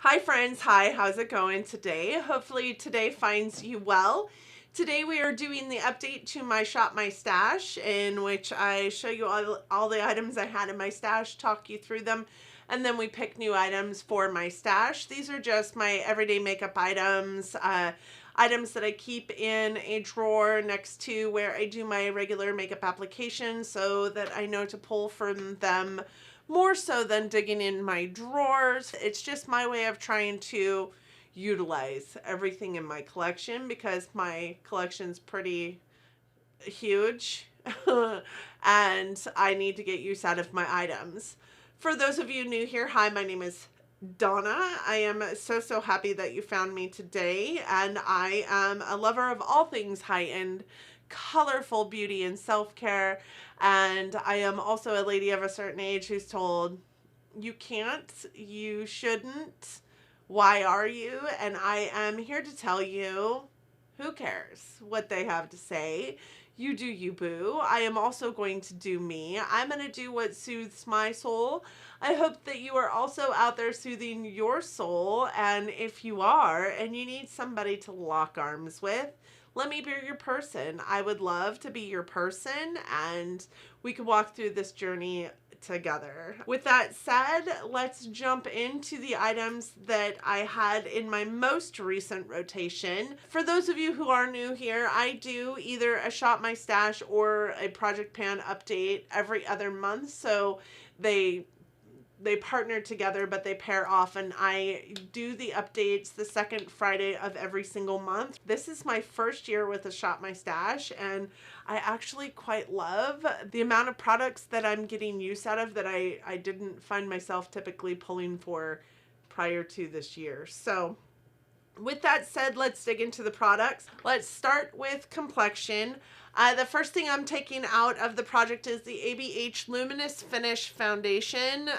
Hi friends, hi, how's it going today? Hopefully today finds you well. Today we are doing the update to my Shop My Stash, in which I show you all the items I had in my stash, talk you through them, and then we pick new items for my stash. These are just my everyday makeup items, items that I keep in a drawer next to where I do my regular makeup application so that I know to pull from them more so than digging in my drawers. It's just my way of trying to utilize everything in my collection because my collection's pretty huge and I need to get use out of my items. For those of you new here, hi, my name is Donna. I am so happy that you found me today, and I am a lover of all things high-end, colorful beauty and self-care, and I am also a lady of a certain age who's told, you can't, you shouldn't, why are you? And I am here to tell you, who cares what they have to say? You do you, boo. I am also going to do me. I'm going to do what soothes my soul. I hope that you are also out there soothing your soul. And if you are, and you need somebody to lock arms with, let me be your person. I would love to be your person, and we could walk through this journey together. With that said, let's jump into the items that I had in my most recent rotation. For those of you who are new here, I do either a Shop My Stash or a Project Pan update every other month, so they partner together, but they pair off, and I do the updates the second Friday of every single month. This is my first year with a Shop My Stash, and I actually quite love the amount of products that I'm getting use out of that I didn't find myself typically pulling for prior to this year. So with that said, let's dig into the products. Let's start with complexion. The first thing I'm taking out of the project is the ABH Luminous Finish Foundation.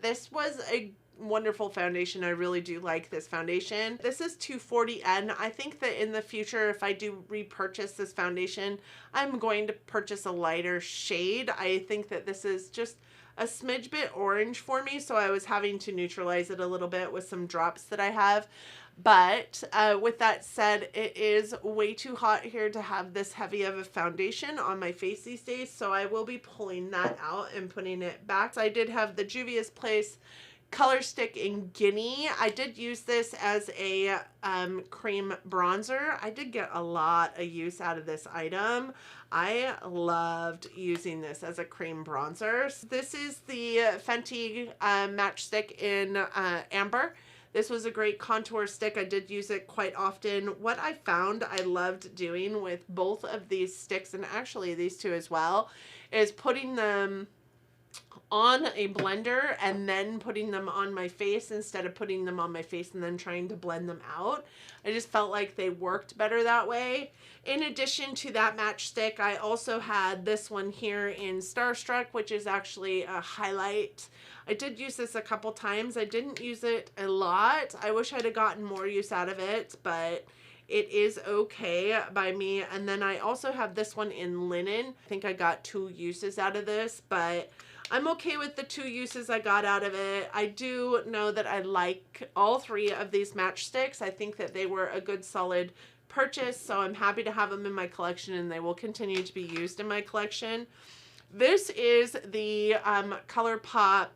This was a wonderful foundation. I really do like this foundation. This is 240N. I think that in the future, if I do repurchase this foundation, I'm going to purchase a lighter shade. I think that this is just a smidge bit orange for me, so I was having to neutralize it a little bit with some drops that I have. But with that said, it is way too hot here to have this heavy of a foundation on my face these days, so I will be pulling that out and putting it back. So I did have the Juvia's Place Color Stick in Guinea. I did use this as a cream bronzer. I did get a lot of use out of this item. I loved using this as a cream bronzer. This is the Fenty Matchstick in Amber. This was a great contour stick. I did use it quite often. What I found I loved doing with both of these sticks, and actually these two as well, is putting them on a blender and then putting them on my face instead of putting them on my face and then trying to blend them out. I just felt like they worked better that way. In addition to that matchstick, I also had this one here in Starstruck, which is actually a highlight. I did use this a couple times. I didn't use it a lot. I wish I'd have gotten more use out of it, but it is okay by me. And then I also have this one in Linen. I think I got 2 uses out of this, but I'm okay with the 2 uses I got out of it. I do know that I like all 3 of these matchsticks. I think that they were a good solid purchase, so I'm happy to have them in my collection, and they will continue to be used in my collection. This is the ColourPop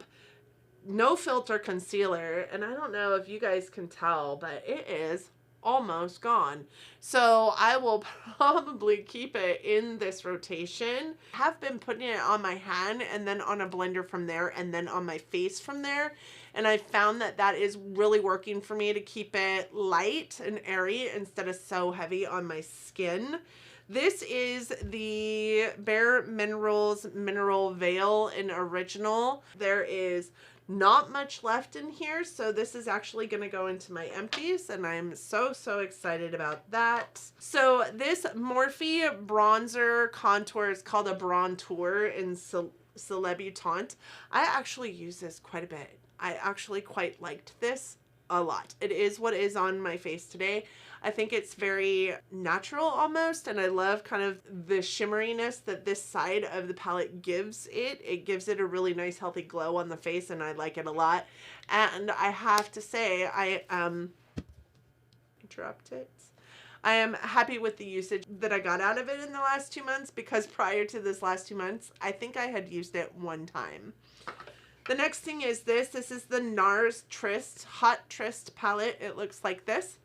No Filter Concealer, and I don't know if you guys can tell, but it is almost gone. So I will probably keep it in this rotation. I have been putting it on my hand and then on a blender from there and then on my face from there. And I found that that is really working for me to keep it light and airy instead of so heavy on my skin. This is the Bare Minerals Mineral Veil in Original. There is not much left in here, so this is actually going to go into my empties, and I'm so excited about that. So this Morphe bronzer contour is called a Brontour in Celebutante. I actually use this quite a bit. I actually quite liked this a lot. It is what is on my face today. I think it's very natural almost, and I love kind of the shimmeriness that this side of the palette gives it. It gives it a really nice healthy glow on the face, and I like it a lot. And I have to say, I dropped it. I am happy with the usage that I got out of it in the last 2 months, because prior to this last 2 months, I think I had used it one time. The next thing is this. This is the NARS Tryst Hot Tryst palette. It looks like this.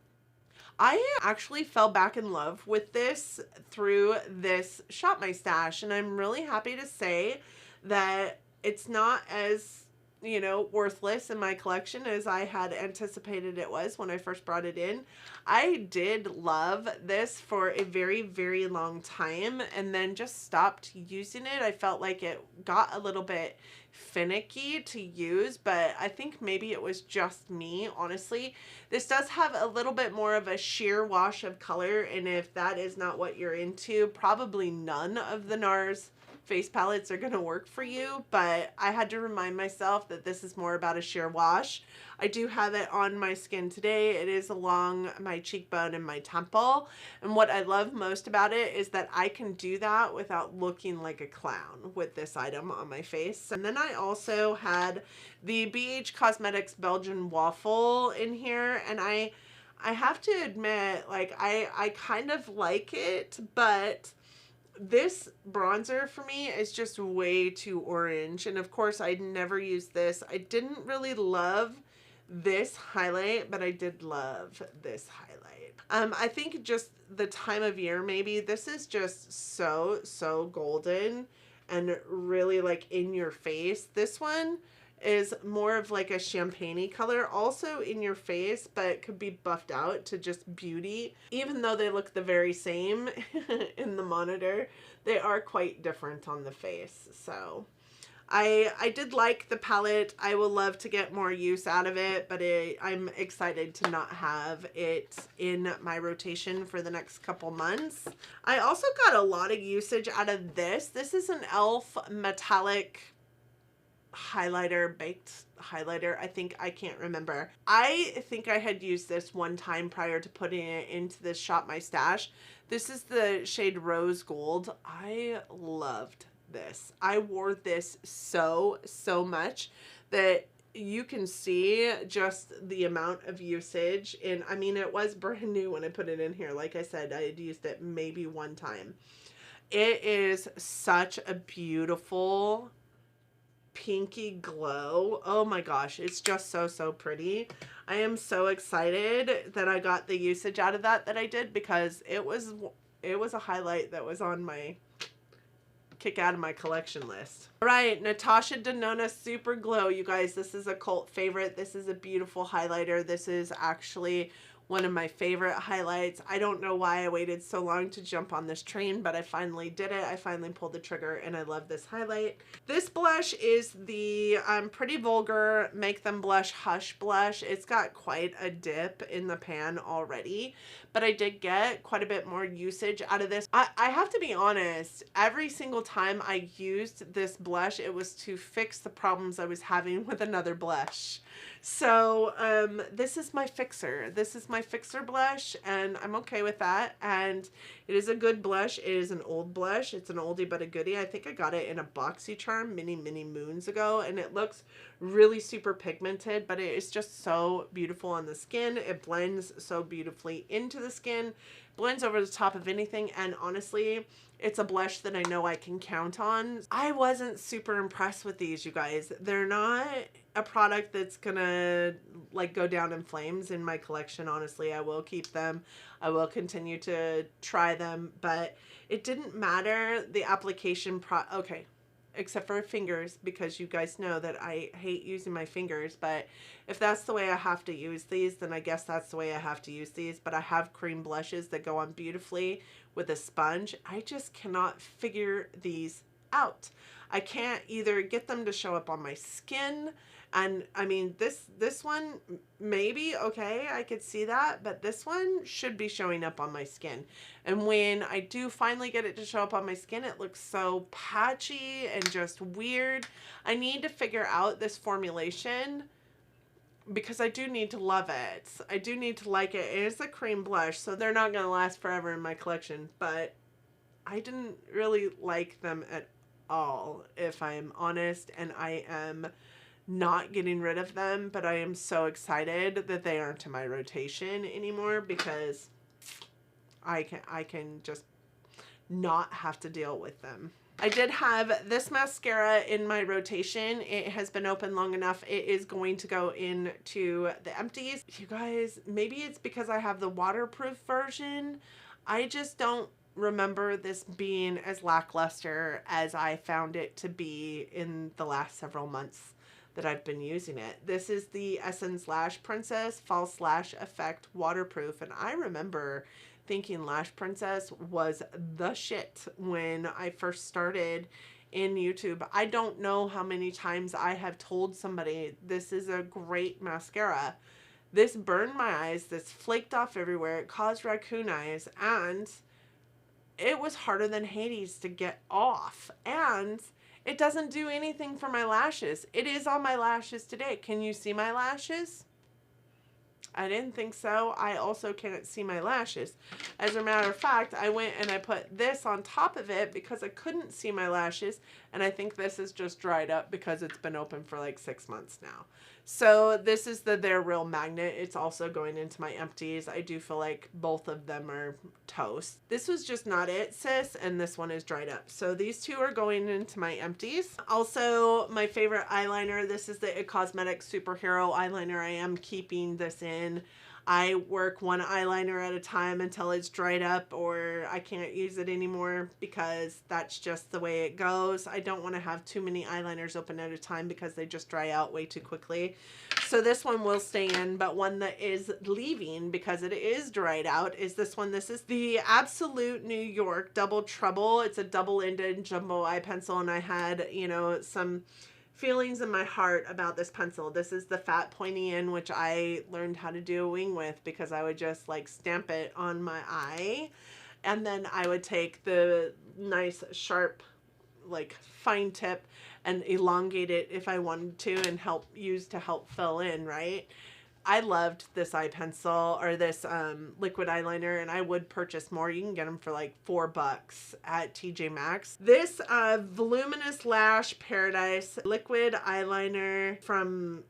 I actually fell back in love with this through this Shop My Stash, and I'm really happy to say that it's not as, you know, worthless in my collection as I had anticipated it was when I first brought it in. I did love this for a very, very long time and then just stopped using it. I felt like it got a little bit finicky to use, but I think maybe it was just me, honestly. This does have a little bit more of a sheer wash of color, and if that is not what you're into, probably none of the NARS face palettes are going to work for you, but I had to remind myself that this is more about a sheer wash. I do have it on my skin today. It is along my cheekbone and my temple, and what I love most about it is that I can do that without looking like a clown with this item on my face. And then I also had the BH Cosmetics Belgian Waffle in here, and I have to admit, like, I kind of like it, but this bronzer for me is just way too orange. And of course, I'd never used this. I didn't really love this highlight, but I did love this highlight. I think just the time of year, maybe this is just so golden and really like in your face. This one is more of like a champagne-y color, also in your face, but could be buffed out to just beauty. Even though they look the very same in the monitor, they are quite different on the face. So I did like the palette. I will love to get more use out of it, but I'm excited to not have it in my rotation for the next couple months. I also got a lot of usage out of this. This is an e.l.f. metallic highlighter, baked highlighter. I can't remember. I think I had used this one time prior to putting it into this Shop My Stash. This is the shade Rose Gold. I loved this. I wore this so much that you can see just the amount of usage. And I mean, it was brand new when I put it in here. Like I said, I had used it maybe one time. It is such a beautiful pinky glow. Oh my gosh, it's just so pretty. I am so excited that I got the usage out of that I did, because it was a highlight that was on my kick out of my collection list. All right, Natasha Denona Super Glow. You guys, this is a cult favorite. This is a beautiful highlighter. This is actually one of my favorite highlights. I don't know why I waited so long to jump on this train, but I finally did it. I finally pulled the trigger, and I love this highlight. This blush is the Pretty Vulgar Make Them Blush Hush blush. It's got quite a dip in the pan already, but I did get quite a bit more usage out of this. I have to be honest, every single time I used this blush, it was to fix the problems I was having with another blush. So this is my fixer. This is my fixer blush, and I'm okay with that. And it is a good blush. It is an old blush. It's an oldie but a goodie. I think I got it in a BoxyCharm many moons ago, and it looks really super pigmented, but it is just so beautiful on the skin. It blends so beautifully into the skin, blends over the top of anything, and honestly, it's a blush that I know I can count on. I wasn't super impressed with these, you guys. They're not a product that's gonna like go down in flames in my collection. Honestly, I will keep them. I will continue to try them, but it didn't matter the application okay, except for fingers, because you guys know that I hate using my fingers, but if that's the way I have to use these, then I guess that's the way I have to use these. But I have cream blushes that go on beautifully with a sponge. I just cannot figure these out. I can't either get them to show up on my skin, and I mean, this one, maybe, okay, I could see that, but this one should be showing up on my skin. And when I do finally get it to show up on my skin, it looks so patchy and just weird. I need to figure out this formulation because I do need to love it. I do need to like it. It's a cream blush, so they're not going to last forever in my collection, but I didn't really like them at all, if I'm honest, and I am not getting rid of them, but I am so excited that they aren't in my rotation anymore because I can just not have to deal with them. I did have this mascara in my rotation. It has been open long enough. It is going to go into the empties. You guys, maybe it's because I have the waterproof version. I just don't remember this being as lackluster as I found it to be in the last several months that I've been using it. This is the Essence Lash Princess False Lash Effect Waterproof, and I remember thinking Lash Princess was the shit when I first started in YouTube. I don't know how many times I have told somebody this is a great mascara. This burned my eyes, this flaked off everywhere, it caused raccoon eyes, and it was harder than Hades to get off. And it doesn't do anything for my lashes. It is on my lashes today. Can you see my lashes? I didn't think so. I also can't see my lashes. As a matter of fact, I went and I put this on top of it because I couldn't see my lashes, and I think this is just dried up because it's been open for like 6 months now. So this is the They're Real Magnet. It's also going into my empties. I do feel like both of them are toast. This was just not it, sis, and this one is dried up. So these two are going into my empties. Also, my favorite eyeliner. This is the It Cosmetics Superhero Eyeliner. I am keeping this in. I work one eyeliner at a time until it's dried up or I can't use it anymore because that's just the way it goes. I don't want to have too many eyeliners open at a time because they just dry out way too quickly. So this one will stay in, but one that is leaving because it is dried out is this one. This is the Absolute New York Double Trouble. It's a double-ended jumbo eye pencil, and I had, you know, some feelings in my heart about this pencil. This is the fat pointy end, which I learned how to do a wing with because I would just like stamp it on my eye, and then I would take the nice sharp like fine tip and elongate it if I wanted to and help fill in, right? I loved this eye pencil or this liquid eyeliner, and I would purchase more. You can get them for like $4 at TJ Maxx. This Voluminous Lash Paradise liquid eyeliner from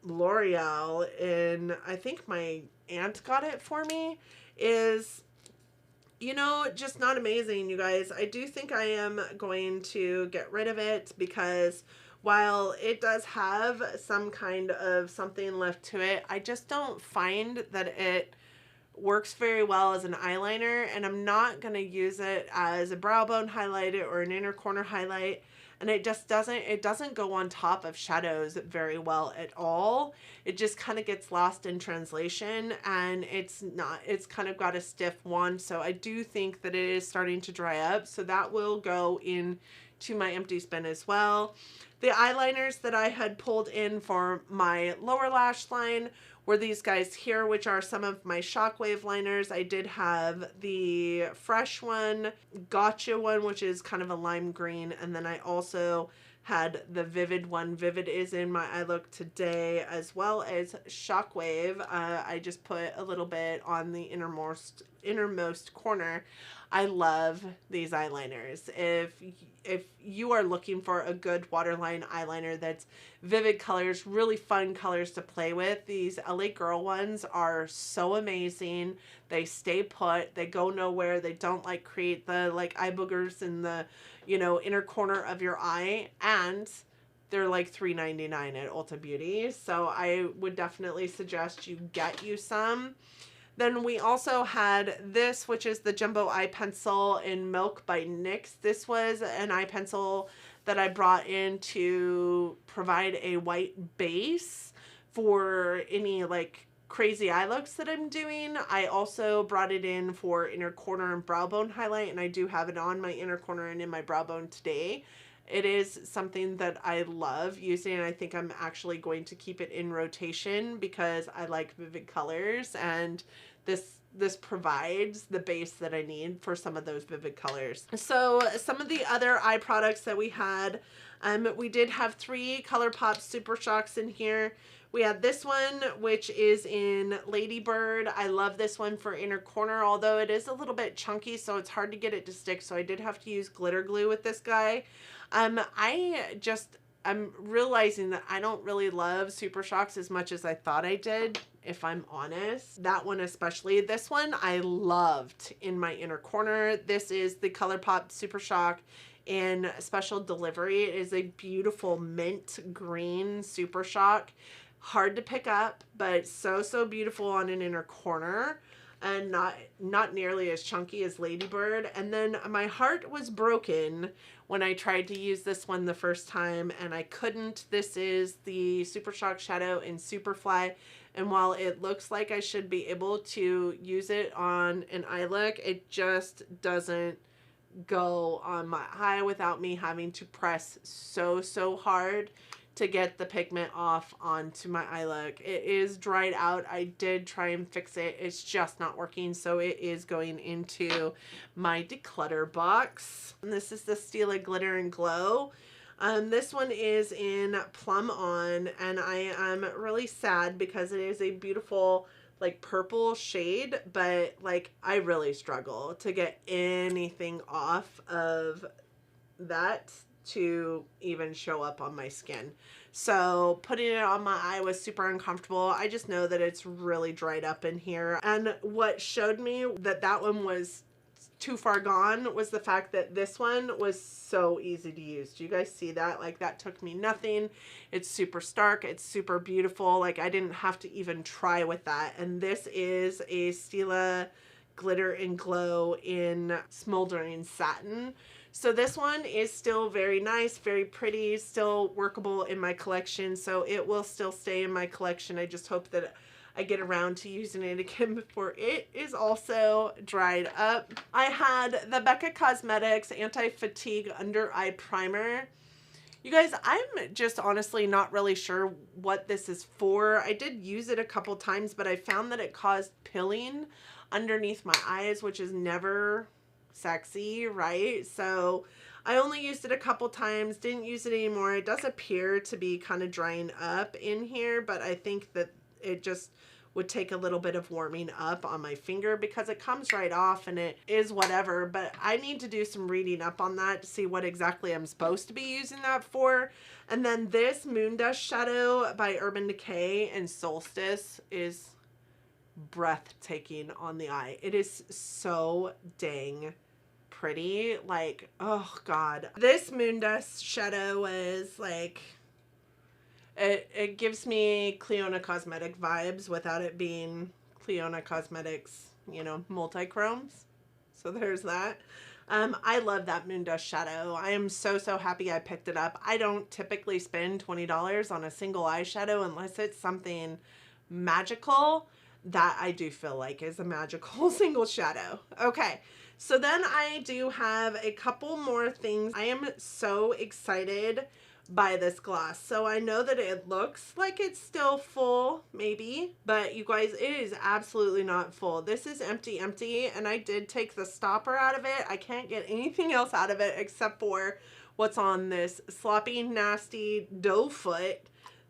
L'Oreal, and I think my aunt got it for me, is, you know, just not amazing, you guys. I do think I am going to get rid of it because while it does have some kind of something left to it, I just don't find that it works very well as an eyeliner, and I'm not going to use it as a brow bone highlight or an inner corner highlight, and it just doesn't go on top of shadows very well at all. It just kind of gets lost in translation, and it's kind of got a stiff wand, so I do think that it is starting to dry up, so that will go in to my empty bin as well. The eyeliners that I had pulled in for my lower lash line were these guys here, which are some of my Shockwave liners. I did have the Fresh one, Gotcha one, which is kind of a lime green, and then I also had the Vivid one. Vivid is in my eye look today, as well as Shockwave. I just put a little bit on the innermost corner. I love these eyeliners. If you are looking for a good waterline eyeliner that's vivid colors, really fun colors to play with, these LA Girl ones are so amazing. They stay put, they go nowhere, they don't like create the like eye boogers in the, you know, inner corner of your eye, and they're like $3.99 at Ulta Beauty. So I would definitely suggest you get you some. Then we also had this, which is the Jumbo Eye Pencil in Milk by NYX. This was an eye pencil that I brought in to provide a white base for any like crazy eye looks that I'm doing. I also brought it in for inner corner and brow bone highlight, and I do have it on my inner corner and in my brow bone today. It is something that I love using, and I think I'm actually going to keep it in rotation because I like vivid colors, and this provides the base that I need for some of those vivid colors. So some of the other eye products that we had, we did have 3 ColourPop Super Shocks in here. We have this one, which is in Ladybird. I love this one for inner corner, although it is a little bit chunky, so it's hard to get it to stick. So I did have to use glitter glue with this guy. I'm realizing that I don't really love Super Shocks as much as I thought I did, if I'm honest. That one especially. This one I loved in my inner corner. This is the ColourPop Super Shock in special delivery. It is a beautiful mint green Super Shock. Hard to pick up, but so beautiful on an inner corner, and not nearly as chunky as Ladybird. And then my heart was broken when I tried to use this one the first time and I couldn't. This is the Super Shock Shadow in Superfly, and while it looks like I should be able to use it on an eye look, it just doesn't go on my eye without me having to press so hard to get the pigment off onto my eye look. It is dried out. I did try and fix it. It's just not working, so it is going into my declutter box. And this is the Stila Glitter and Glow. This one is in Plum On, and I am really sad because it is a beautiful like purple shade, but like I really struggle to get anything off of that to even show up on my skin. So putting it on my eye was super uncomfortable. I just know that it's really dried up in here. And what showed me that that one was too far gone was the fact that this one was so easy to use. Do you guys see that? Like, that took me nothing. It's super stark. It's super beautiful. Like, I didn't have to even try with that. And this is a Stila Glitter and Glow in Smoldering Satin. So this one is still very nice, very pretty, still workable in my collection. So it will still stay in my collection. I just hope that I get around to using it again before it is also dried up. I had the Becca Cosmetics Anti-Fatigue Under Eye Primer. You guys, I'm just honestly not really sure what this is for. I did use it a couple times, but I found that it caused pilling underneath my eyes, which is never sexy, right? So I only used it a couple times, didn't use it anymore. It does appear to be kind of drying up in here, but I think that it just would take a little bit of warming up on my finger because it comes right off and it is whatever, but I need to do some reading up on that to see what exactly I'm supposed to be using that for. And then this Moondust Shadow by Urban Decay and Solstice is breathtaking on the eye. It is so dang pretty. Like, oh god. This Moondust Shadow is like, it gives me Cleona Cosmetic vibes without it being Cleona Cosmetics, you know, multi-chromes. So there's that. I love that Moondust Shadow. I am so happy I picked it up. I don't typically spend $20 on a single eyeshadow unless it's something magical that I do feel like is a magical single shadow. Okay, so then I do have a couple more things. I am so excited by this gloss. So I know that it looks like it's still full, maybe, but you guys, it is absolutely not full. This is empty, and I did take the stopper out of it. I can't get anything else out of it except for what's on this sloppy, nasty doe foot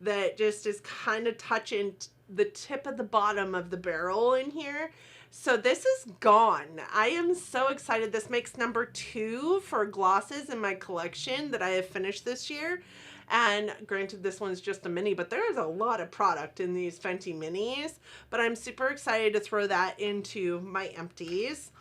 that just is kind of touching the tip of the bottom of the barrel in here. So this is gone. I am so excited. This makes number 2 for glosses in my collection that I have finished this year. And granted, this one's just a mini, but there is a lot of product in these Fenty minis. But I'm super excited to throw that into my empties.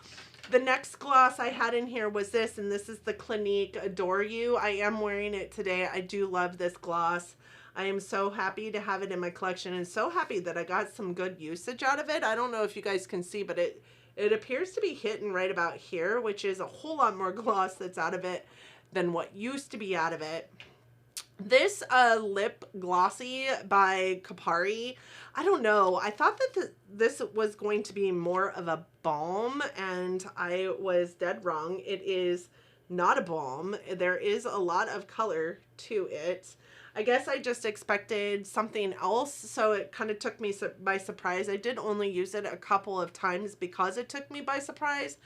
The next gloss I had in here was this, and this is the Clinique Adore You. I am wearing it today. I do love this gloss. I am so happy to have it in my collection and so happy that I got some good usage out of it. I don't know if you guys can see, but it appears to be hitting right about here, which is a whole lot more gloss that's out of it than what used to be out of it. This lip glossy by Kapari, I don't know. I thought that this was going to be more of a balm, and I was dead wrong. It is not a balm. There is a lot of color to it. I guess I just expected something else, so it kind of took me by surprise. I did only use it a couple of times because it took me by surprise,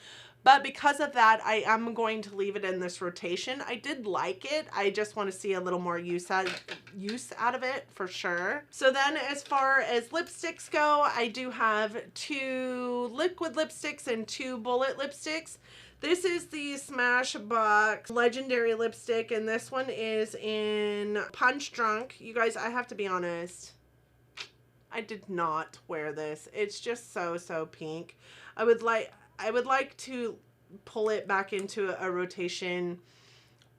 But because of that, I am going to leave it in this rotation. I did like it. I just want to see a little more use out of it for sure. So then as far as lipsticks go, I do have 2 liquid lipsticks and 2 bullet lipsticks. This is the Smashbox Legendary lipstick, and this one is in Punch Drunk. You guys, I have to be honest, I did not wear this. It's just so pink. I would like to pull it back into a rotation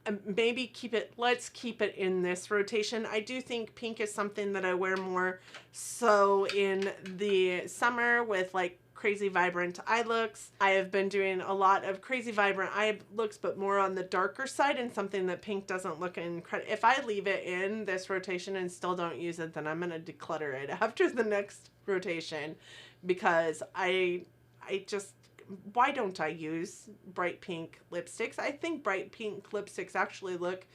and maybe let's keep it in this rotation. I do think pink is something that I wear more so in the summer with like crazy vibrant eye looks. I have been doing a lot of crazy vibrant eye looks, but more on the darker side, and something that pink doesn't look incredible. If I leave it in this rotation and still don't use it, then I'm going to declutter it after the next rotation, because I just, why don't I use bright pink lipsticks? I think bright pink lipsticks actually look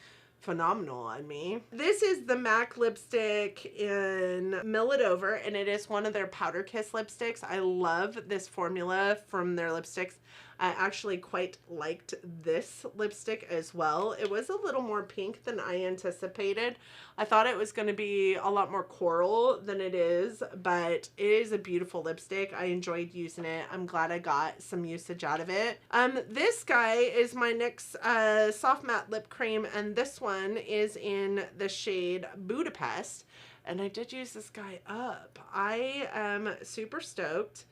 phenomenal on me. This is the MAC lipstick in Mill It Over, and it is one of their Powder Kiss lipsticks. I love this formula from their lipsticks. I actually quite liked this lipstick as well. It was a little more pink than I anticipated. I thought it was going to be a lot more coral than it is, but it is a beautiful lipstick. I enjoyed using it. I'm glad I got some usage out of it. This guy is my NYX Soft Matte Lip Cream, and this one is in the shade Budapest, and I did use this guy up. I am super stoked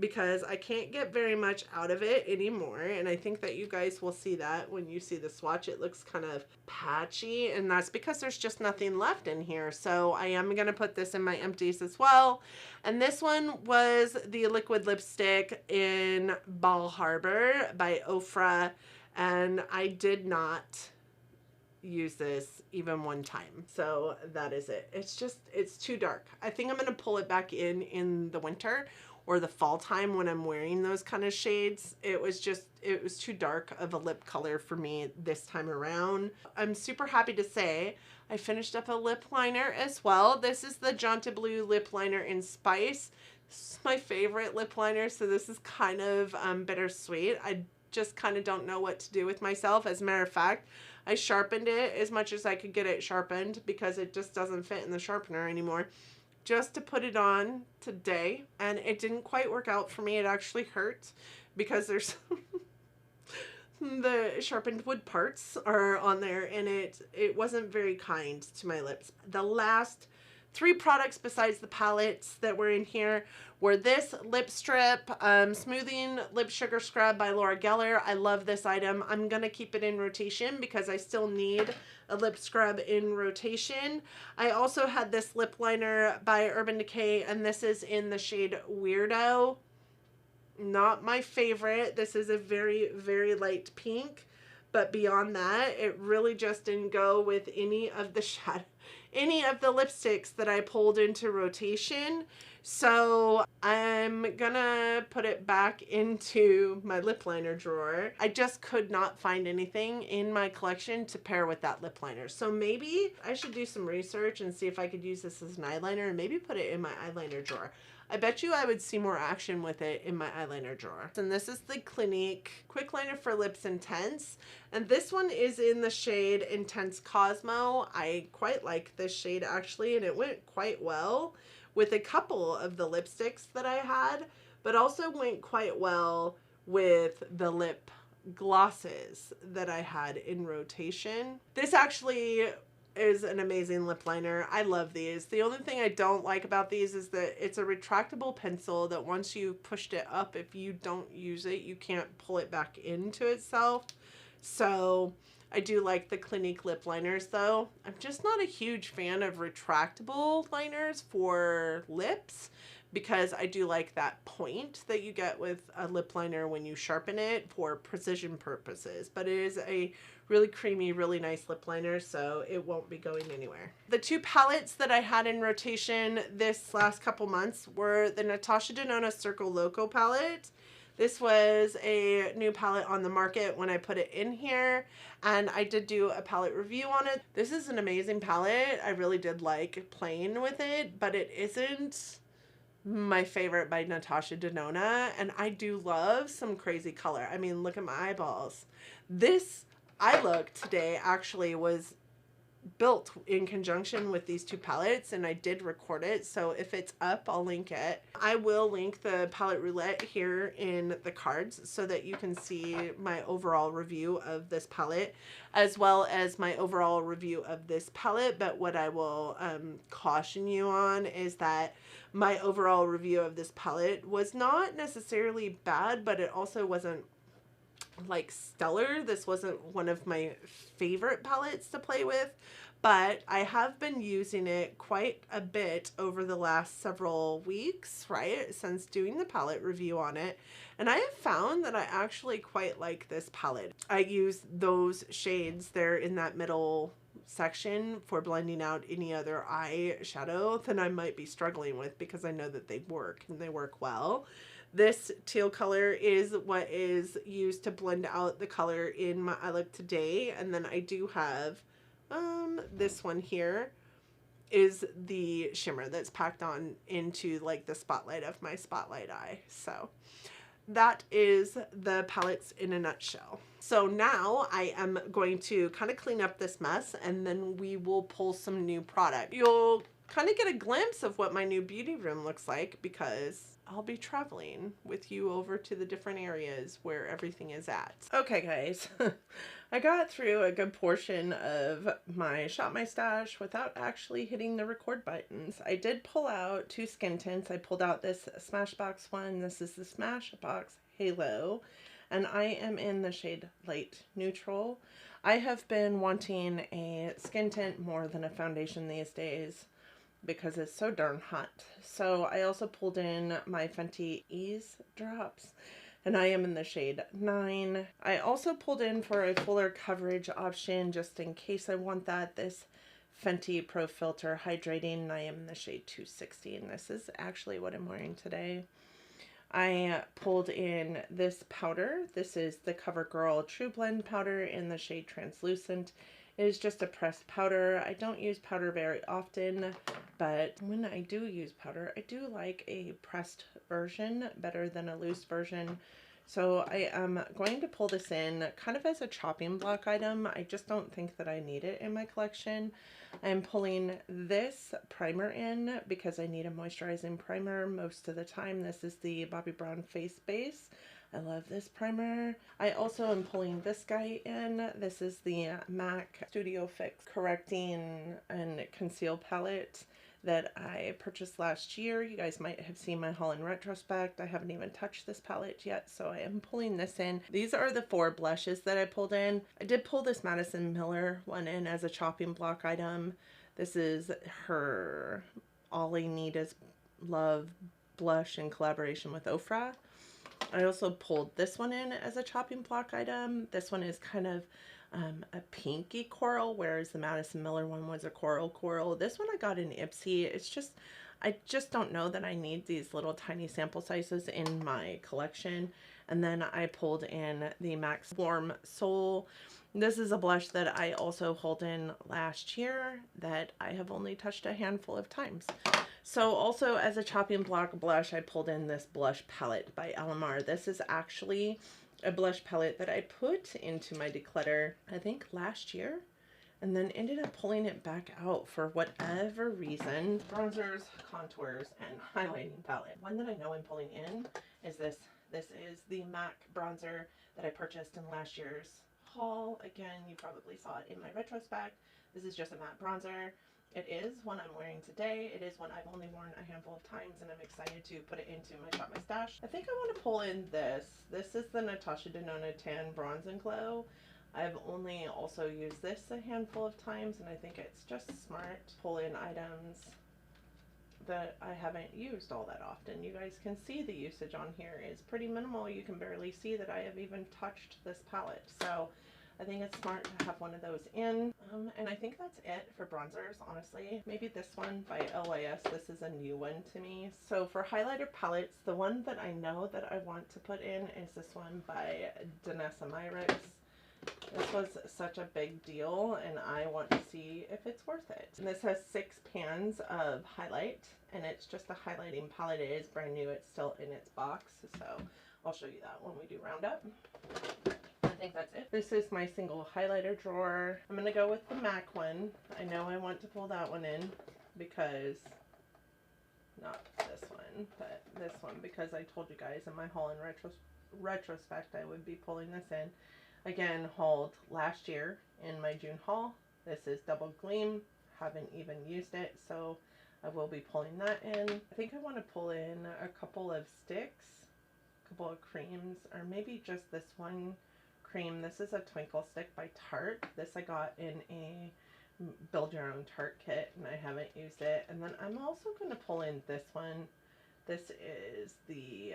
because I can't get very much out of it anymore, and I think that you guys will see that when you see the swatch. It looks kind of patchy, and that's because there's just nothing left in here. So I am going to put this in my empties as well. And this one was the liquid lipstick in Bal Harbour by Ofra, and I did not use this even one time. So that is it. It's too dark. I think I'm going to pull it back in the winter or the fall time when I'm wearing those kind of shades. It was too dark of a lip color for me this time around. I'm super happy to say I finished up a lip liner as well. This is the Jonta Blue lip liner in Spice. This is my favorite lip liner, so this is kind of bittersweet. I just kind of don't know what to do with myself. As a matter of fact, I sharpened it as much as I could get it sharpened because it just doesn't fit in the sharpener anymore, just to put it on today, and it didn't quite work out for me. It actually hurt because there's the sharpened wood parts are on there, and it wasn't very kind to my lips. The last 3 products besides the palettes that were in here were this lip strip smoothing lip sugar scrub by Laura Geller. I love this item. I'm gonna keep it in rotation because I still need a lip scrub in rotation. I also had this lip liner by Urban Decay, and this is in the shade Weirdo. Not my favorite. This is a very light pink, but beyond that, it really just didn't go with any of the lipsticks that I pulled into rotation. So I'm gonna put it back into my lip liner drawer. I just could not find anything in my collection to pair with that lip liner. So maybe I should do some research and see if I could use this as an eyeliner and maybe put it in my eyeliner drawer. I bet you I would see more action with it in my eyeliner drawer. And this is the Clinique Quick Liner for Lips Intense. And this one is in the shade Intense Cosmo. I quite like this shade actually, and it went quite well with a couple of the lipsticks that I had, but also went quite well with the lip glosses that I had in rotation. This actually is an amazing lip liner. I love these. The only thing I don't like about these is that it's a retractable pencil that once you've pushed it up, if you don't use it, you can't pull it back into itself. So I do like the Clinique lip liners though. I'm just not a huge fan of retractable liners for lips because I do like that point that you get with a lip liner when you sharpen it for precision purposes. But it is a really creamy, really nice lip liner, so it won't be going anywhere. The 2 palettes that I had in rotation this last couple months were the Natasha Denona Circle Loco palette. This was a new palette on the market when I put it in here, and I did do a palette review on it. This is an amazing palette. I really did like playing with it, but it isn't my favorite by Natasha Denona, and I do love some crazy color. I mean, look at my eyeballs. This eye look today actually was built in conjunction with these two palettes, and I did record it, so if it's up, I'll link it. I will link the palette roulette here in the cards so that you can see my overall review of this palette as well as my overall review of this palette. But what I will caution you on is that my overall review of this palette was not necessarily bad, but it also wasn't like stellar. This wasn't one of my favorite palettes to play with, but I have been using it quite a bit over the last several weeks, right, since doing the palette review on it, and I have found that I actually quite like this palette. I use those shades there in that middle section for blending out any other eyeshadow that I might be struggling with, because I know that they work and they work well. This teal color is what is used to blend out the color in my eye look today. And then I do have this one here is the shimmer that's packed on into like the spotlight of my spotlight eye. So that is the palettes in a nutshell. So now I am going to kind of clean up this mess, and then we will pull some new product. You'll kind of get a glimpse of what my new beauty room looks like, because I'll be traveling with you over to the different areas where everything is at. Okay guys, I got through a good portion of my Shop My Stash without actually hitting the record buttons. I did pull out two skin tints. I pulled out this Smashbox one. This is the Smashbox Halo, and I am in the shade Light Neutral. I have been wanting a skin tint more than a foundation these days, because it's so darn hot. So I also pulled in my Fenty Ease drops, and I am in the shade 9. I also pulled in for a fuller coverage option just in case I want that, this Fenty Pro Filter Hydrating, and I am in the shade 260, and this is actually what I'm wearing today. I pulled in this powder. This is the CoverGirl True Blend powder in the shade Translucent. It is just a pressed powder. I don't use powder very often, but when I do use powder, I do like a pressed version better than a loose version. So I am going to pull this in kind of as a chopping block item. I just don't think that I need it in my collection. I'm pulling this primer in because I need a moisturizing primer most of the time. This is the Bobbi Brown Face Base. I love this primer. I also am pulling this guy in. This is the MAC Studio Fix Correcting and Conceal palette that I purchased last year. You guys might have seen my haul in retrospect. I haven't even touched this palette yet, so I am pulling this in. These are the 4 blushes that I pulled in. I did pull this Madison Miller one in as a chopping block item. This is her All I Need Is Love blush in collaboration with Ofra. I also pulled this one in as a chopping block item. This one is kind of a pinky coral, whereas the Madison Miller one was a coral. This one I got in Ipsy. It's just, I just don't know that I need these little tiny sample sizes in my collection. And then I pulled in the MAC Warm Soul. This is a blush that I also hauled in last year that I have only touched a handful of times. So also as a chopping block blush, I pulled in this blush palette by Alamar. This is actually a blush palette that I put into my declutter, I think last year, and then ended up pulling it back out for whatever reason. Bronzers, contours, and highlighting palette. One that I know I'm pulling in is this. This is the MAC bronzer that I purchased in last year's haul. Again, you probably saw it in my retrospect. This is just a matte bronzer. It is one I'm wearing today. It is one I've only worn a handful of times, and I'm excited to put it into my Shop My Stash. I think I want to pull in this. This is the Natasha Denona Tan Bronze and Glow. I've only also used this a handful of times, and I think it's just smart to pull in items that I haven't used all that often. You guys can see the usage on here is pretty minimal. You can barely see that I have even touched this palette. So I think it's smart to have one of those in. And I think that's it for bronzers, honestly. Maybe this one by LYS. This is a new one to me. So for highlighter palettes, the one that I know that I want to put in is this one by Danessa Myricks. This was such a big deal, and I want to see if it's worth it. And this has 6 pans of highlight, and it's just a highlighting palette. It is brand new. It's still in its box, so I'll show you that when we do roundup. I think that's it. This is my single highlighter drawer. I'm going to go with the MAC one. I know I want to pull that one in because, not this one, but this one, because I told you guys in my haul and retrospect I would be pulling this in. Again, hauled last year in my June haul. This is double gleam. Haven't even used it, so I will be pulling that in. I think I want to pull in a couple of sticks, a couple of creams, or maybe just this one cream. This is a Twinkle Stick by Tarte. This I got in a build your own Tarte kit, and I haven't used it. And then I'm also going to pull in this one. This is the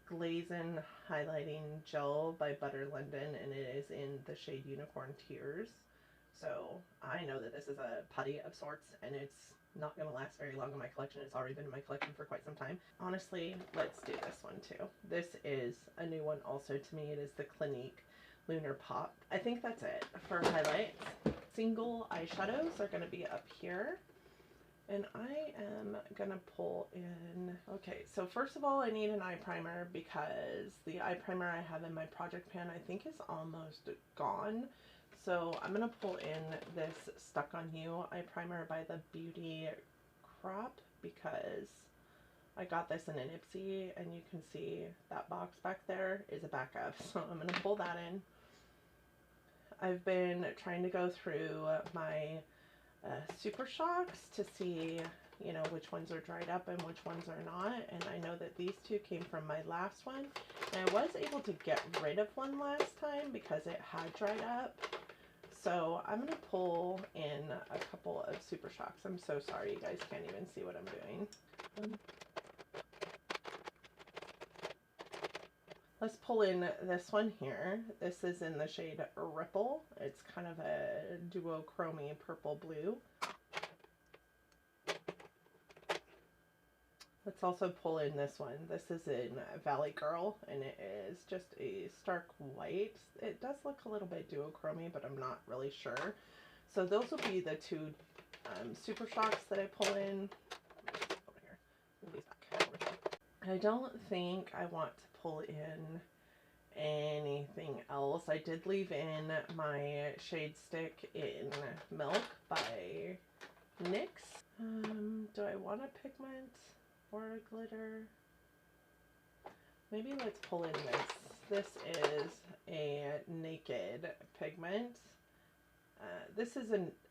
Glazing Highlighting Gel by Butter London, and it is in the shade Unicorn Tears. So I know that this is a putty of sorts, and it's not going to last very long in my collection. It's already been in my collection for quite some time. Honestly, let's do this one too. This is a new one also to me. It is the Clinique Lunar Pop. I think that's it for highlights. Single eyeshadows are going to be up here. And I am going to pull in, okay, so first of all, I need an eye primer because the eye primer I have in my project pan I think is almost gone. So I'm going to pull in this Stuck On You eye primer by the Beauty Crop because I got this in an Ipsy, and you can see that box back there is a backup. So I'm going to pull that in. I've been trying to go through my Super Shocks to see, you know, which ones are dried up and which ones are not, and I know that these two came from my last one, and I was able to get rid of one last time because it had dried up. So I'm going to pull in a couple of Super Shocks. I'm so sorry you guys can't even see what I'm doing. Let's pull in this one here. This is in the shade Ripple. It's kind of a duochrome purple blue. Let's also pull in this one. This is in Valley Girl, and it is just a stark white. It does look a little bit duochrome, but I'm not really sure. So those will be the two Super Shocks that I pull in. Over here. Move these back. Over here. I don't think I want to pull in anything else. I did leave in my shade stick in Milk by NYX. Do I want a pigment or a glitter? Maybe let's pull in this. This is a Naked pigment. This is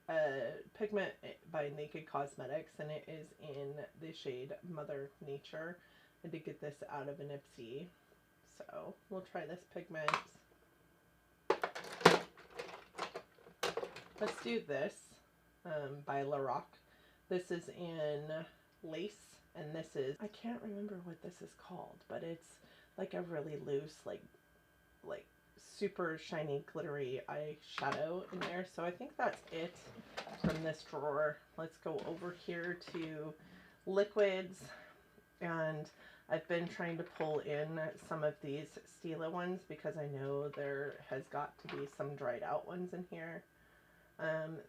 a pigment by Naked Cosmetics, and it is in the shade Mother Nature. I did get this out of an Ipsy, so we'll try this pigment. Let's do this by La Rock. This is in Lace, and this is, I can't remember what this is called, but it's like a really loose, like super shiny glittery eyeshadow in there. So I think that's it from this drawer. Let's go over here to liquids, and I've been trying to pull in some of these Stila ones because I know there has got to be some dried out ones in here.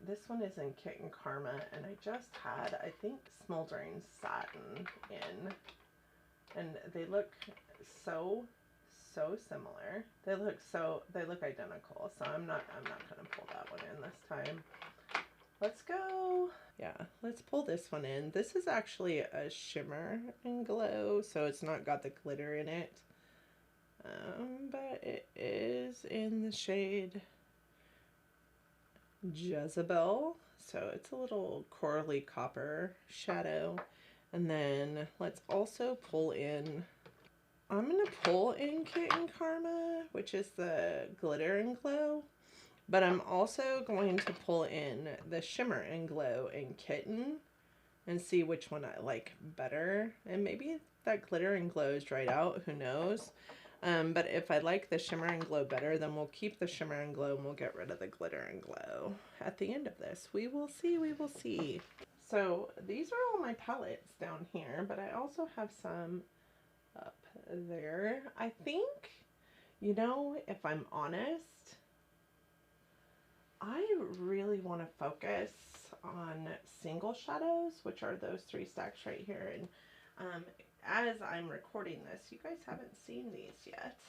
This one is in Kitten Karma, and I just had, I think, Smoldering Satin in, and they look so similar. They look identical, so I'm not gonna pull that one in this time. Let's go. Yeah, let's pull this one in. This is actually a shimmer and glow, so it's not got the glitter in it. But it is in the shade Jezebel, so it's a little corally copper shadow. And then let's also pull in, I'm gonna pull in Kitten Karma, which is the glitter and glow, but I'm also going to pull in the shimmer and glow in Kitten and see which one I like better. And maybe that glitter and glow is dried out, who knows. But if I like the shimmer and glow better, then we'll keep the shimmer and glow and we'll get rid of the glitter and glow at the end of this. We will see, we will see. So these are all my palettes down here, but I also have some up there. I think You know, if I'm honest, I really want to focus on single shadows, which are those 3 stacks right here. And as I'm recording this, you guys haven't seen these yet,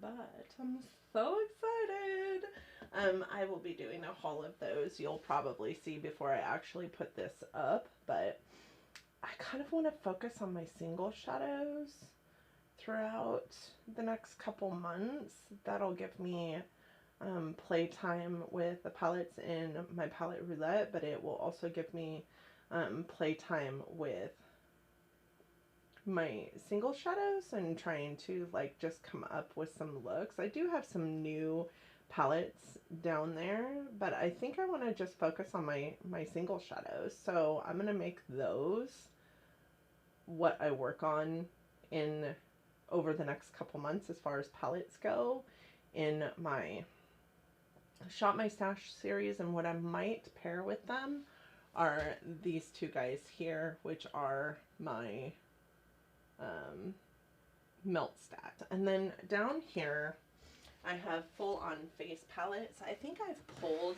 but I'm so excited. I will be doing a haul of those. You'll probably see before I actually put this up, but I kind of want to focus on my single shadows throughout the next couple months. That'll give me playtime with the palettes in my palette roulette, but it will also give me playtime with my single shadows and trying to like just come up with some looks. I do have some new palettes down there, but I think I want to just focus on my single shadows. So I'm gonna make those what I work on in over the next couple months as far as palettes go in my Shop My Stash series. And what I might pair with them are these 2 guys here, which are my melt stat. And then down here I have full on face palettes. I think I've pulled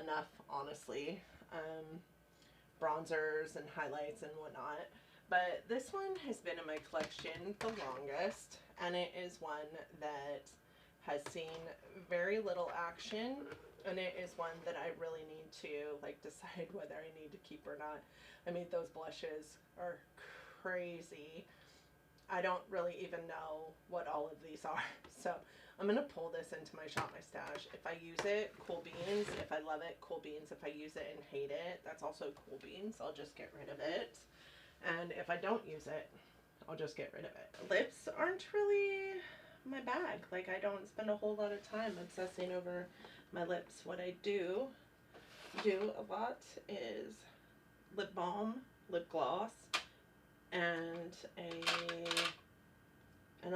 enough, honestly, bronzers and highlights and whatnot, but this one has been in my collection the longest, and it is one that has seen very little action, and it is one that I really need to like decide whether I need to keep or not. I mean, those blushes are crazy. I don't really even know what all of these are. So I'm gonna pull this into my Shop My Stash. If I use it, cool beans. If I love it, cool beans. If I use it and hate it, that's also cool beans. I'll just get rid of it. And if I don't use it, I'll just get rid of it. Lips aren't really my bag. Like, I don't spend a whole lot of time obsessing over my lips. What I do a lot is lip balm, lip gloss, and an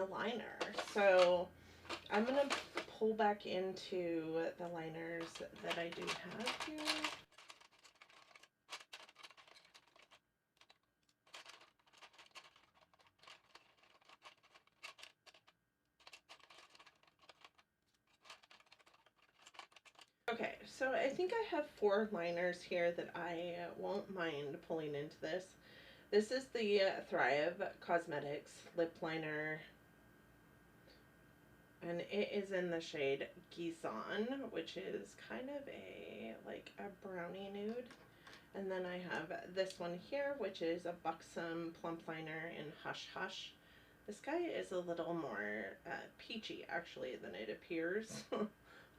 liner. So I'm gonna pull back into the liners that I do have here. Okay, so I think I have 4 liners here that I won't mind pulling into this. This is the Thrive Cosmetics lip liner, and it is in the shade Gison, which is kind of a like a brownie nude. And then I have this one here, which is a Buxom plump liner in Hush Hush. This guy is a little more peachy actually than it appears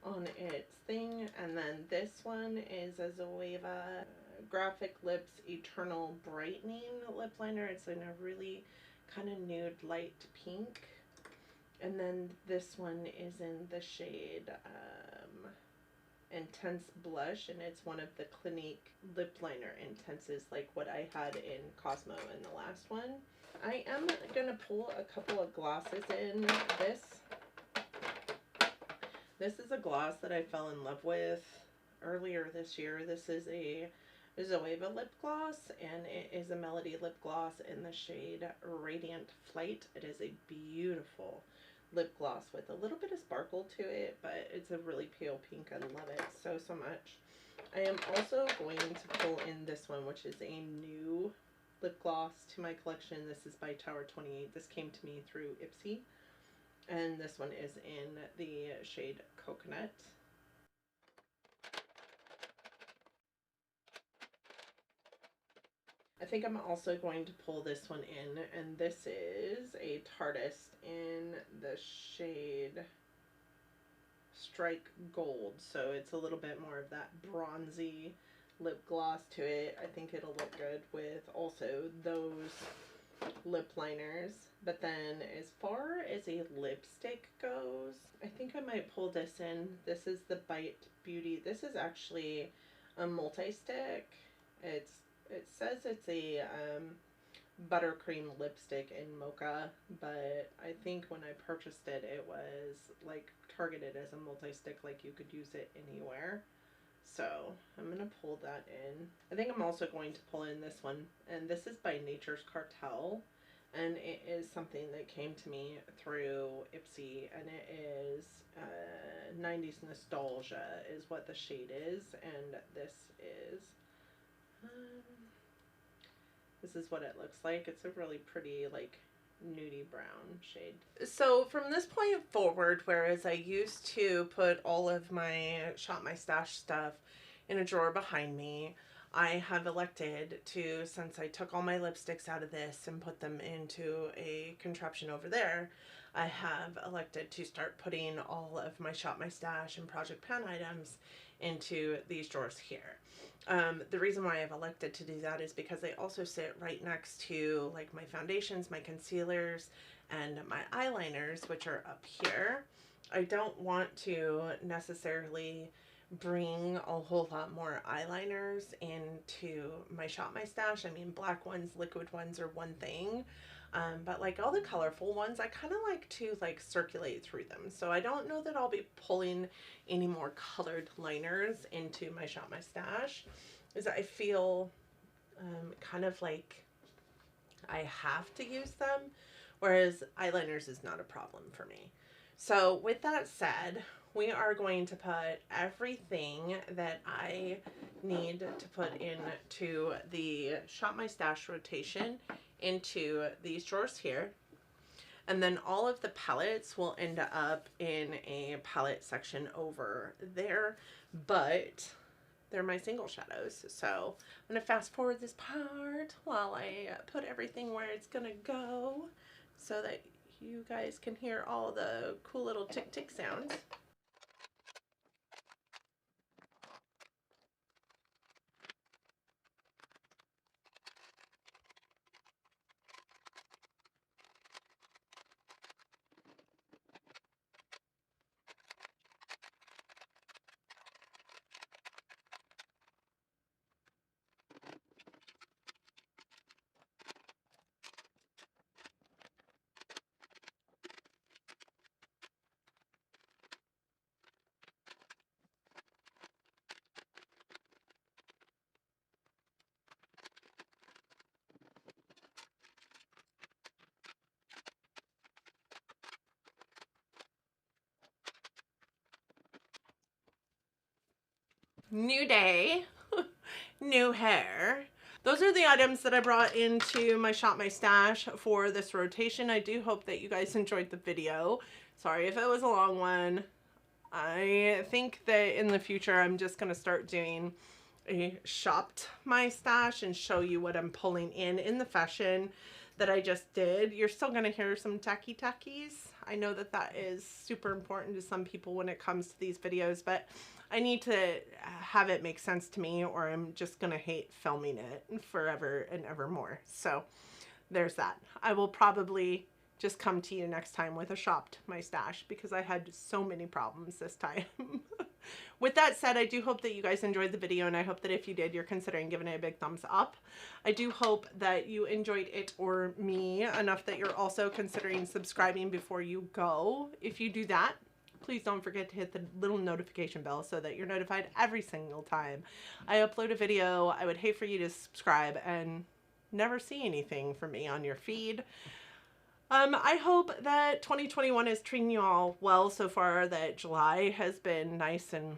on its thing. And then this one is a Zoeva Graphic Lips Eternal Brightening lip liner. It's in a really kind of nude light pink. And then this one is in the shade Intense Blush, and it's one of the Clinique lip liner intenses, like what I had in Cosmo in the last one. I am gonna pull a couple of glosses in this. This is a gloss that I fell in love with earlier this year. This is a Zoeva lip gloss, and it is a Melody lip gloss in the shade Radiant Flight. It is a beautiful lip gloss with a little bit of sparkle to it, but it's a really pale pink. I love it so much. I am also going to pull in this one, which is a new lip gloss to my collection. This is by Tower 28. This came to me through Ipsy, and this one is in the shade Coconut. I think I'm also going to pull this one in, and this is a Tartist in the shade Strike Gold. So it's a little bit more of that bronzy lip gloss to it. I think it'll look good with also those lip liners. But then as far as a lipstick goes, I think I might pull this in. This is the Bite Beauty. This is actually a multi-stick. It says it's a buttercream lipstick in mocha, but I think when I purchased it, it was like targeted as a multi-stick, like you could use it anywhere. So I'm gonna pull that in. I think I'm also going to pull in this one, and this is by Nature's Cartel, and it is something that came to me through Ipsy, and it is 90s Nostalgia is what the shade is, and um, this is what it looks like. It's a really pretty, like, nudie brown shade. So from this point forward, whereas I used to put all of my Shop My Stash stuff in a drawer behind me, I have elected to, since I took all my lipsticks out of this and put them into a contraption over there, I have elected to start putting all of my Shop My Stash and Project Pan items into these drawers here. The reason why I've elected to do that is because they also sit right next to, like, my foundations, my concealers, and my eyeliners, which are up here. I don't want to necessarily bring a whole lot more eyeliners into my Shop My Stash. I mean, black ones, liquid ones are one thing. But like all the colorful ones, I kind of like to like circulate through them. So I don't know that I'll be pulling any more colored liners into my Shop My Stash, is I feel kind of like I have to use them, whereas eyeliners is not a problem for me. So with that said, we are going to put everything that I need to put into the Shop My Stash rotation into these drawers here. And then all of the palettes will end up in a palette section over there, but they're my single shadows. So I'm gonna fast forward this part while I put everything where it's gonna go so that you guys can hear all the cool little tick tick sounds. New day, new hair. Those are the items that I brought into my Shop My Stash for this rotation. I do hope that you guys enjoyed the video. Sorry if it was a long one. I think that in the future I'm just going to start doing a Shopped My Stash and show you what I'm pulling in the fashion that I just did. You're still going to hear some tacky tackies. I know that that is super important to some people when it comes to these videos, but I need to have it make sense to me or I'm just going to hate filming it forever and ever more. So there's that. I will probably just come to you next time with a Shopped My Stash because I had so many problems this time. With that said, I do hope that you guys enjoyed the video, and I hope that if you did, you're considering giving it a big thumbs up. I do hope that you enjoyed it or me enough that you're also considering subscribing before you go. If you do that, please don't forget to hit the little notification bell so that you're notified every single time I upload a video. I would hate for you to subscribe and never see anything from me on your feed. I hope that 2021 is treating you all well so far, that July has been nice and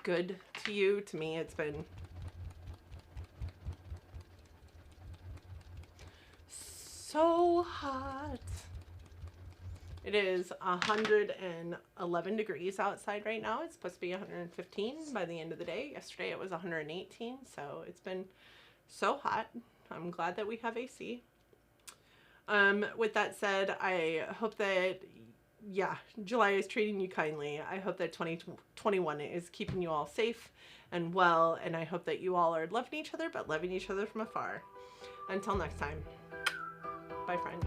good to you. To me, it's been so hot. It is 111 degrees outside right now. It's supposed to be 115 by the end of the day. Yesterday it was 118, so it's been so hot. I'm glad that we have AC. With that said, I hope that, yeah, July is treating you kindly. I hope that 2021 is keeping you all safe and well, and I hope that you all are loving each other, but loving each other from afar. Until next time, bye friends.